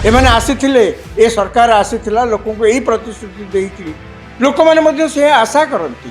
एमाने आसीथिले ए सरकार आसीथिला लोकंको एही प्रतिश्रुति देइकरी लोक माने मध्य से आशा करती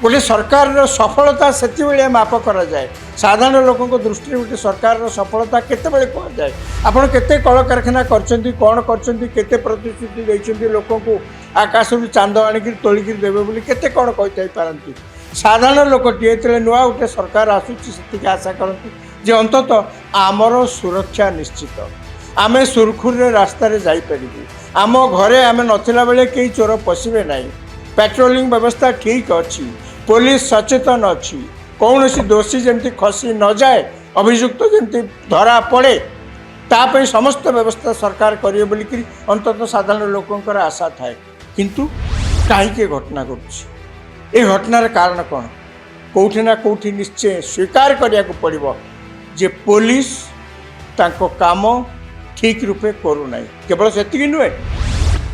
गोटे सरकार सफलता सेति बेले माप करा जाए साधारण लोकंको दृष्टि गोटे सरकार सफलता केते बेले कहा जाए आपण केते कल कारखाना करचंती कोन करचंती केते प्रतिश्रुति देइचंती लोकंको आकाश रु चांद आनिक तोलिक देवे बोली केते कोन कहि पारंती साधारण लोकटी एतले नुआ गोटे सरकार आसुची सेति आशा करती जे अंतत आमर सुरक्षा निश्चित आमे सुरखुरे रास्ता रे जाई परिबु आम घरे आमे नथिला बेले केही चोर पसिबे नाही पेट्रोलिंग व्यवस्था ठीक अच्छी पुलिस सचेतन अच्छी कौन सी दोषी जमती खसी न जाए अभियुक्त जमती धरा पड़े ताप समस्त व्यवस्था सरकार करिए बोलिकी अंततः साधारण लोकंकर आशा थाए किंतु कहीं घटना घटुची ए घटनार कारण कौन कौटी ना कौटी निश्चय स्वीकार करिया को पड़िबो जे पुलिस तांको काम ठीक रूपे करूना केवल सेतिकी नुहे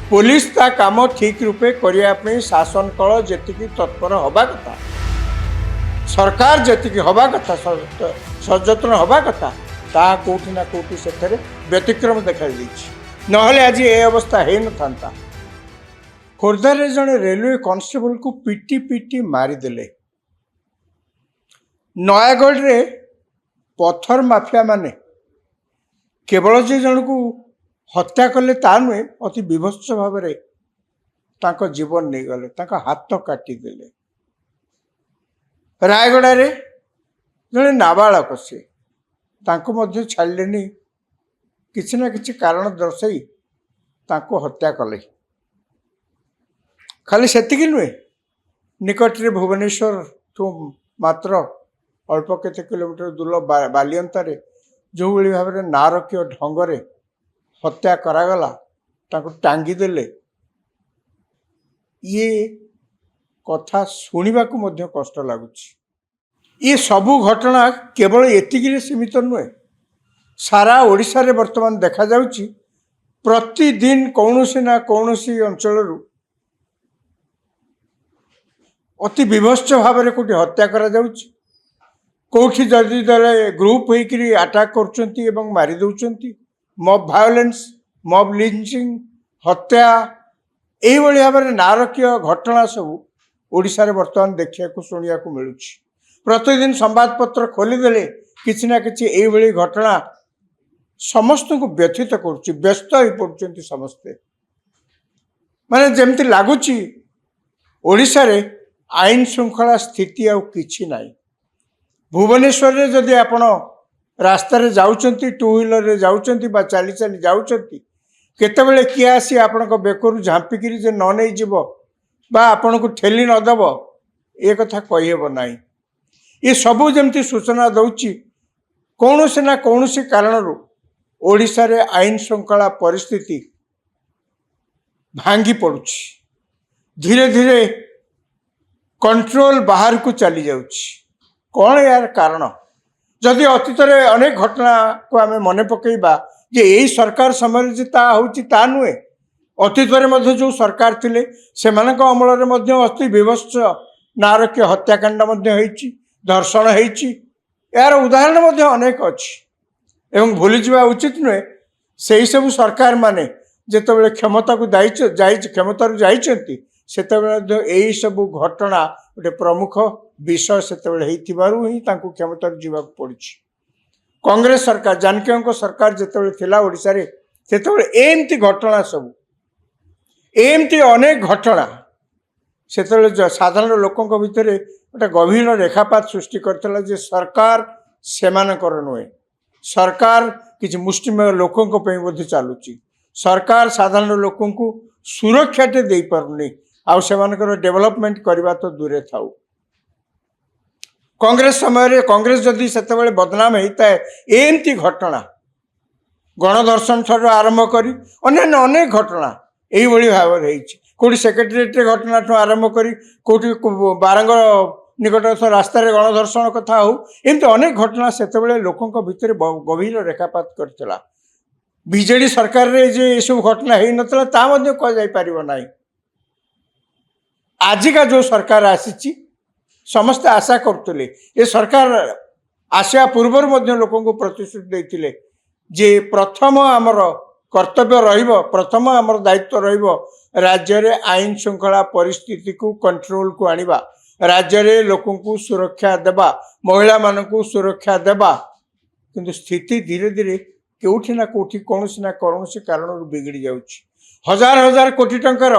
पुलिस ता काम ठीक रूपे करने शासन कल जी तत्पर हवा कथा सरकार जी हवा कथा सचेतन हवा कथा ता कौटी ना कौटी से व्यतिक्रम देखा नहले आज ये अवस्था हो न था खोर्धार जड़े रेलवे कांस्टेबल को पिटी पिटी मारिदेले नयागढ़ रे पत्थर माफिया माने केवल जे जन को हत्या कले ता नुहे अति विभत्स भाव जीवन नहीं गले हाथ काटिदेले रायगड़ा रे जड़े नाबालक से छाड़े किसी ना किसी कारण दर्शाई हत्या कले खाली सेतिकी नुहे निकट रे भुवनेश्वर ठू मात्र अल्प केते किलोमीटर दूर बालियंतारे जो भाई भाव नारकीय ढंगरे हत्या करागला टांगी देले ये कथा शुणा को मध्य कष्ट लगुच ये सबू घटना केवल एतिकी सीमित नुहे सारा ओडिशा रे वर्तमान देखा जाउची प्रतिदिन कौनसी ना कौनसी अंचल अति विभत्स भाव में कोटी हत्या करा जाउची कौटी जदि दले ग्रुप होइकरी अटैक करचंती एवं मारी दउचंती मॉब वायोलेंस मॉब लिंचिंग हत्या यही भाव में नारकीय घटना सब ओडिशा रे वर्तमान देखा शुणा को मिलूँ प्रतिदिन संवादपत्र खोलीदे किसी ना कि यही घटना समस्त को व्यथित कर व्यस्त हो पड़ते समस्ते माने जमती लगुच ओडिशा रे आईन श्रृंखला स्थिति आउ किछि नाई भुवनेश्वर रे जदि आपण रास्ता रे जाउचंती टू व्हीलर रे जाउचंती बा चाली चाली जाउचंती केतेबेले किए आसी आपण बेकरू झांपिकी जे न नहीं जीव बा आपण को ठेली न दब ए कथा कहीहब नाई ये सबू जमती सूचना दउची कौनसी ना कौनसी कारण ओडिशा रे आईन श्रृंखला परिस्थिति भांगी पड़ुची धीरे धीरे कंट्रोल बाहर को चली जाउची कौन यार कारण जदि अतीत अनेक घटना को आम मन पकईबा जे यही सरकार समय ता नुहे अतीत में जो सरकार थिले सेमानक अमल में अति विभत्स नारकीय हत्याकांड धर्षण यार उदाहरण अनेक अच्छी एवं भूली जावा उचित नुहे से सब सरकार माने जिते क्षमता को क्षमतार जाइछंती सेतेबेले यही सब घटना गोटे प्रमुख विषय सेतेबेले ही क्षमतार जीवाक पड़ी कांग्रेस सरकार जानकी सरकार जितेबाला थिला ओडिशा रे सेतेबेले एमती घटना सब एमती अनेक घटना सेतेबेले साधारण लोकंक भितर गोटे गभीर रेखापात सृष्टि करथिला जे सरकार सेमानकर नुहे सरकार किसी मुष्टिमेय लोकंक पई मध्ये चालुची सरकार साधारण लोकंकु सुरक्षा टे दे पारुनी आउ सेमानकर डेवलपमेंट करबा तो दूरे थाउ कांग्रेस समय कांग्रेस जदि सेतेबेले बदनाम होता है एमती घटना गणदर्शन ठार आरंभ करी अन्य अनेक घटना यही भाव कौटी सेक्रेटेरिएट घटना ठूँ आरंभ करी कौटी बारंग निकटस्थ रास्ता गणदर्शन कथा हो एमती अनेक घटना सेतेबेले लोकंक भितर गभीर रेखापात करथिला बीजेडी सरकार रे जे सब घटना हो नथिला ता मध्ये कह जाई परिबो नाही आजिका जो सरकार आसीची समस्त आशा करते ये सरकार आसिया पूर्वर लोक प्रतिश्रुति देते जे प्रथम आमर कर्तव्य रहिबो प्रथम आमर दायित्व रहिबो राज्य रे आईन श्रृंखला परिस्थिति को कंट्रोल को आनिबा राज्य रे लोकन को सुरक्षा देबा महिला मान को सुरक्षा देबा किंतु स्थिति धीरे धीरे केउठी ना कोठी कोनोसी ना कोनोसी कारण बिगड़ी जाउछि हजार हजार कोटी टंकार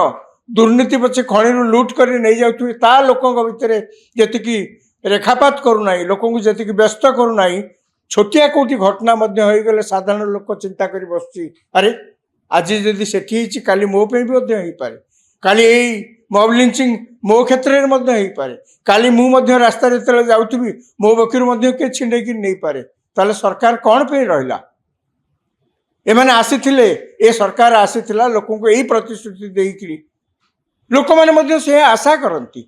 दुर्नीति पछे खणी लुट करी नहीं जाउथि ता लोकन भितरे जतिकी रेखापात करूना लोक जी व्यस्त करूना छोटिया कोटी घटना गले साधारण लोक चिंता कर बस अरे आज जदि सेठी काली मो पे भी पारे काली यही मॉब लिंचिंग मो क्षेत्र में पारे काली मु रास्ता जाऊथि मो बकरी किए छिंडेकी नहीं पारे ताले सरकार कौन पे रहा एमाने आसीथिले ए सरकार आसीथिला लोकों को यही प्रतिश्रुति देइकरी लोक माने से आशा करती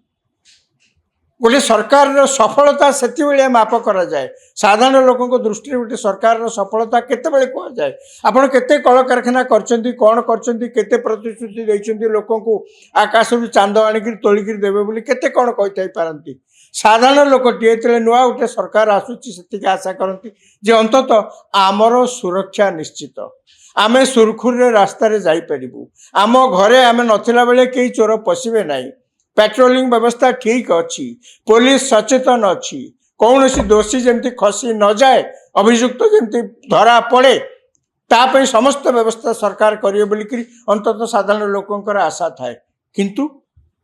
गोटे सरकार सफलता से माप करा जाए साधारण लोकों दृष्टि गोटे सरकार सफलता केते कह जाए आपण केते कल कारखाना करछंती कौन करछंती केते प्रतिश्रुति देइछंती लोकों को आकाश भी चांद आनिक तोलिक देवे बोली केते कौन कही पारती साधारण लोकटे जो नुआ गोटे सरकार आसूची से आशा करती जे अंतत आमर सुरक्षा निश्चित आमे सुरखुरी रास्तार जापरू आम घरे आमे नथिला बेले कई चोर पशिबे नहीं पेट्रोलिंग व्यवस्था ठीक अच्छी पुलिस सचेतन अच्छी कौन सी दोषी जमती खसी न जाए अभियुक्त जमती धरा पड़े ताप समस्त व्यवस्था सरकार करिए बोलिकी अंततः साधारण लोकंकर आशा थाए किंतु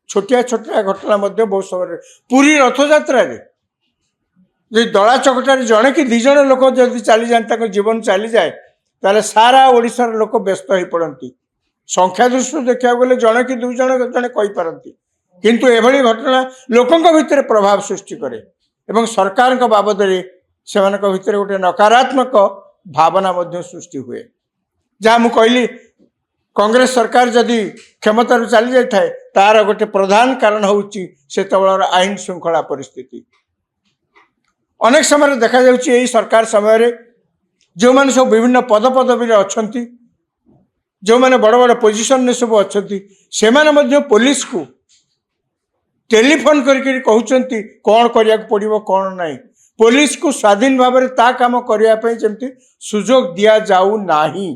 छोटिया छोटिया घटना बहुत समय पुरी रथयात्रा दला चकटार जड़े कि दिज लोक जदि चली जाए जीवन चली जाए ताले सारा ओडिशार लोक व्यस्त हो पड़ती संख्या दृष्टि देखा गले जड़े कि दुई जन जड़े कहींपारती किंतु एभली घटना लोकों भितर प्रभाव सृष्टि करे एवं सरकार बाबद से भितर गोटे नकारात्मक भावना सृष्टि हुए जहाँ मु कहली कांग्रेस सरकार जदि क्षमतार चली जाए तार गोटे प्रधान कारण होची से आईन श्रृंखला परिस्थिति अनेक समय देखा जाउछि सरकार समय जो मैंने सब विभिन्न पद पदवी अच्छा जो मैंने बड़ बड़ पोजिशन में सब अच्छा से पुलिस को टेलीफोन करके कहते कौन करिया पड़ो कौन नहीं पुलिस को स्वाधीन भाव में ता काम करने जमती सुजोग दिया जाऊ नाही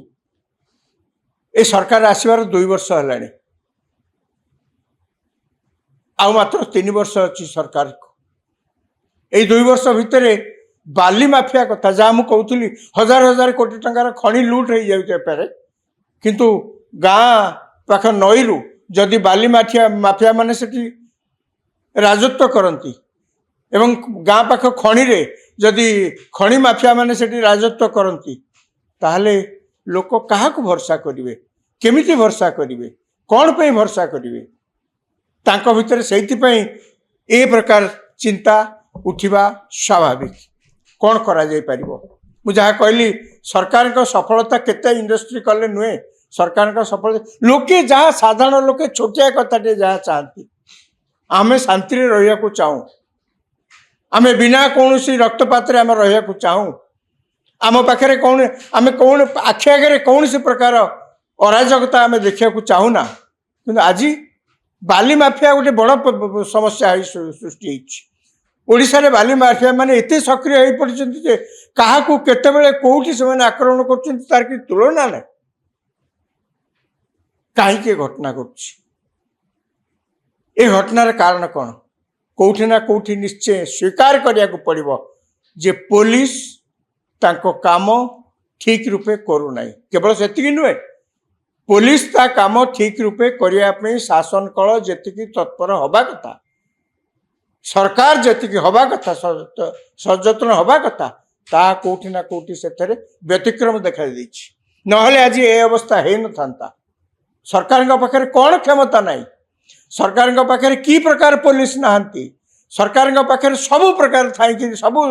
ए सरकार आसबार 2 वर्ष है आ मात्र 3 वर्ष अच्छी सरकार को यही 2 वर्ष भितर बाली माफिया कथा जहाँ मुझे कहूली हजार हजार कोटी टंकार खଣି लुट हो जाए किंतु गाँ पाख नई रु जदि बाली माफिया माने सेठी राजत्व करती एवं गाँ पाख खଣି रे जदि खଣି माफिया माने सेठी राजत्व करती ताहले लोक क्या भरसा करेंगे केमिति भरसा करेंगे कौन पे भरसा करेंगे तांको भितर से ए प्रकार चिंता उठिबा स्वाभाविक कौन करा जाई परिबो मु जहाँ कहली सरकार का सफलता केते इंडस्ट्री कले नुहे सरकार का सफलता लोके जहाँ साधारण लोके छोटिया कथाटे जहाँ चाहती आमे शांति रहिया को चाहूँ आमे बिना कौन सी रक्तपात आम रहिया को चाहूँ आम पाखे कौन आमे कौन आखि आगे कौन सी प्रकार अराजकता आमे देखा को चाहूना कि आज बाली माफिया गोटे बड़ समस्या सृष्टि ओडिशा रे बाली माफिया माने एते सक्रिय हो पड़ते जे कहा केतेबेले कोठी से आक्रमण कर तार कि तुलना ना कहीं घटना ए घटनार कारण कौन कोठी ना कोठी निश्चय स्वीकार करिया को पड़िबो जे पुलिस तांको काम ठीक रूपे करू नाही केवल सेतिकी नुहे पुलिस ता काम ठीक रूपे करिया पे शासन कल जेतिकी तत्पर हवा कथा सरकार जेतिकी हवा कथा सचेतन हवा कथा ता कोठी ना कोठी सेथरे व्यतिक्रम देखा देछि नहले आज ए अवस्था हे न थांता सरकार का पाखरे कौन क्षमता नहीं सरकार का पाखरे की प्रकार पुलिस नहांती सरकार का पाखरे सबु प्रकार थाई सबु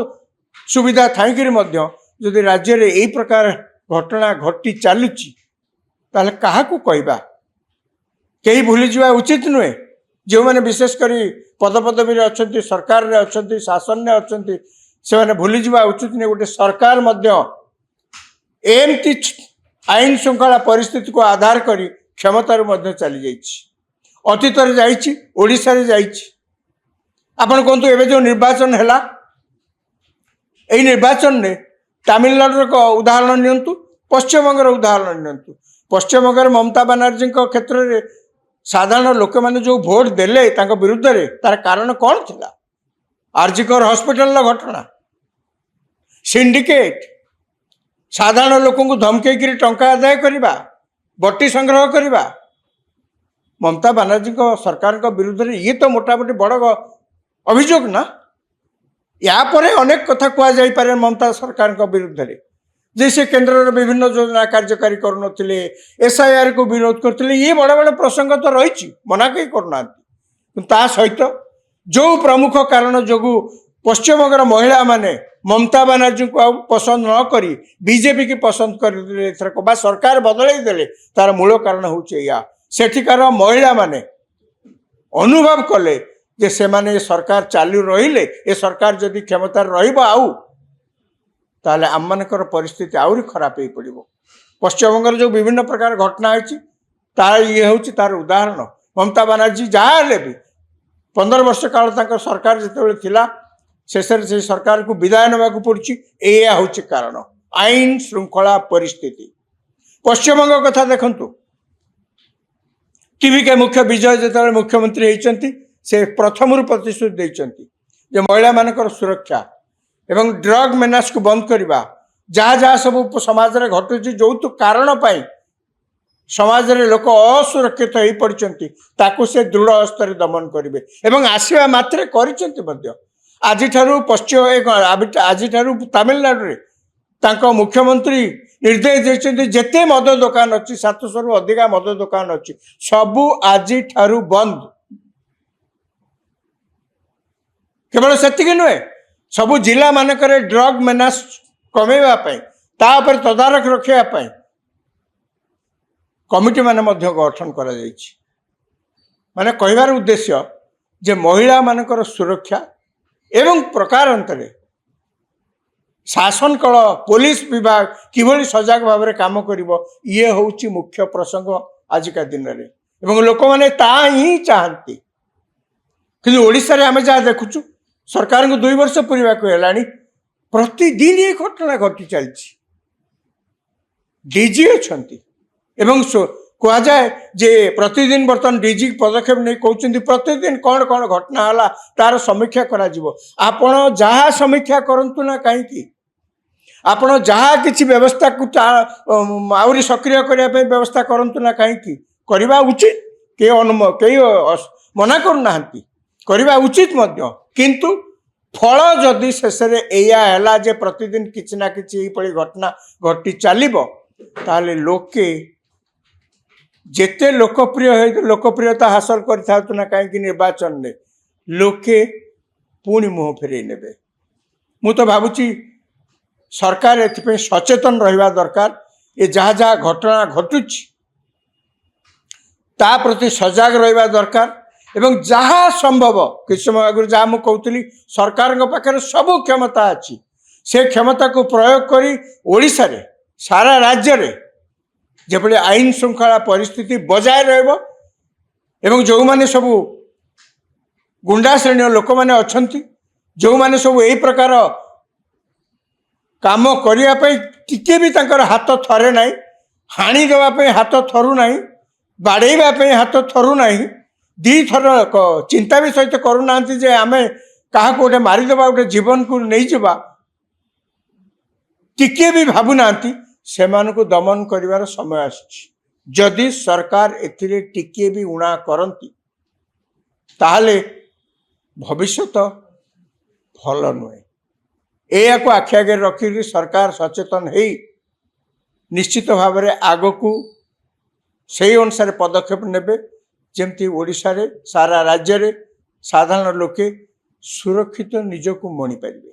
सुविधा थाई मध्य जदि राज्य रे एई प्रकार घटना घटी चलुची ताले कहा को कहबा कई भूली जावा उचित नुहे जो मैंने विशेषकर पदपदवी अच्छा सरकार रे अच्छा शासन में अच्छा से मैंने भूली जावा उचित नहीं गोटे सरकार एमती आईन श्रृंखला परिस्थिति को आधार करी क्षमतार चली जाइए अतीत ओडिशा रे जाइए आपण कहतु एवं जो निर्वाचन है यही निर्वाचन में तमिलनाडु उदाहरण नियंतु पश्चिमबंगर उदाहरण नियंतु पश्चिमबंग ममता बानर्जी क्षेत्र में साधारण लोक मैंने जो भोट देले विरुद्ध रे तार कारण कौन थिला? आरजीकर हॉस्पिटल घटना, सिंडिकेट, साधारण लोक धमकई टंका आदाय करवा, बट्टी संग्रह करवा, ममता बानर्जी सरकार विरुद्ध रे ये तो मोटामोटी बड़ अभियोग ना। या परे अनेक कथा कहुपर ममता सरकार विरुद्ध रे जे से केन्द्र विभिन्न योजना कार्यकारी करुनथिले, एसआईआर को विरोध करते, ये बड़ बड़ प्रसंग तो रही मना कहीं करना। ता सहित जो प्रमुख कारण जो पश्चिमबंग महिला माने ममता बानर्जी को पसंद न करी बीजेपी की पसंद कर सरकार बदल देले, तार मूल कारण होया सेठिकार महिला माने अनुभव कले जे से माने सरकार चालू रहिले, ए सरकार जदि क्षमतार रहिबो आउ ताले आम मानकर परिस्थिति आउरी खराब हो पड़ो। पश्चिमबंग जो विभिन्न प्रकार घटना होती तार ये हूँ तार उदाहरण। ममता बानर्जी जहाँ भी 15 वर्ष काल तक सरकार जिते थिला शेष से सरकार को विदाय नवा पड़ी, या हूँ कारण आईन श्रृंखला परिस्थिति। पश्चिमबंग कथा देखंतु, टीवी के मुख्य विजय जो मुख्यमंत्री होती से प्रथम प्रतिश्रुति देते महिला मानकर सुरक्षा एवं ड्रग मेनास को बंद करवा, जहाँ जहाँ सब समाज में घटुची जो तो कारण पाई समाज रे लोक असुरक्षित हो पड़ती ताकू से दृढ़ हस्तर दमन करेंगे एवं आसवा मात्रे कर आज पश्चिम आज तमिलनाडु में मुख्यमंत्री निर्देश देते जिते मद दुकान अच्छी 700 रु अधिका मद दुकान अच्छी सबू आज बंद। केवल से नुहे सबू जिला मानक ड्रग मेनास कमेवाई तापर तदारख रखापी कमिटी माने मध्य गठन करा जायछि। माने कहबार उद्देश्य जे महिला मानकर सुरक्षा एवं प्रकारांतरे शासन कल पुलिस विभाग किभली सजग भाव में काम करिवो ये होउछि मुख्य प्रसंग आजिका दिन रे एवं लोक माने ता ही चाहती। किंतु ओडिसा रे आमे जा देखुछु सरकार को 2 वर्ष पूरा है प्रतिदिन ये घटना घटी चलती। डीजी अच्छा कह जाए जे प्रतिदिन बर्तमान डीजी पदक्षेप नहीं कहते प्रतिदिन कौन कौन घटना है तार समीक्षा करा जिवो। आपण जहाँ समीक्षा करंतु ना कहीं आपण जहाँ किसी व्यवस्था को आहरी सक्रिय करने व्यवस्था करंतु ना कहीं करवा उचित कई मना करना करवा उचित मध्य। किंतु फल जदि शेष या जे प्रतिदिन किसी ना किसी घटना घटी चलो ताले लोके जेते लोकप्रियता हासिल कर ना कहीं निर्वाचन में लोके पुणी मुह फेरे ने। मु तो भावुची सरकार एथि सचेतन रहिबा दरकार। ये जहाँ जहाँ घटना घटुची ता प्रति सजग रहिबा दरकार एवं जहाँ संभव किसी समय आगुरी जहाँ मुझे कहती सरकार पाखे सब क्षमता अच्छी से क्षमता को प्रयोग करी ओडिशा रे सारा राज्य रे जेपरि आईन श्रृंखला परिस्थिति बजाय रहबो एवं जो माने सब गुंडा श्रेणी लोक मैंने अच्छा जो माने सब यही प्रकार काम करने टिके भी तांकर हाथ थरे ना, हाणी देवाई हाथ थरू ना, बाड़ेवाई हाथ थरू ना, दी थर चिंता भी सहित करूना जे आमे क्या गोटे मारिदेवा गोटे जीवन को नहीं जावा टिके भी भावुना से दमन कर समय आसी। जदि सरकार एथिरे टिके भी उणा करती ताहले भविष्यत भल नुहे। या को आखि आगे रखी सरकार सचेतन है निश्चित भाव में आग को से अनुसार पदक्षेप नेबे जमती ओडिशा रे सारा राज्य रे साधारण लोके सुरक्षित निजको मणि पारिबे।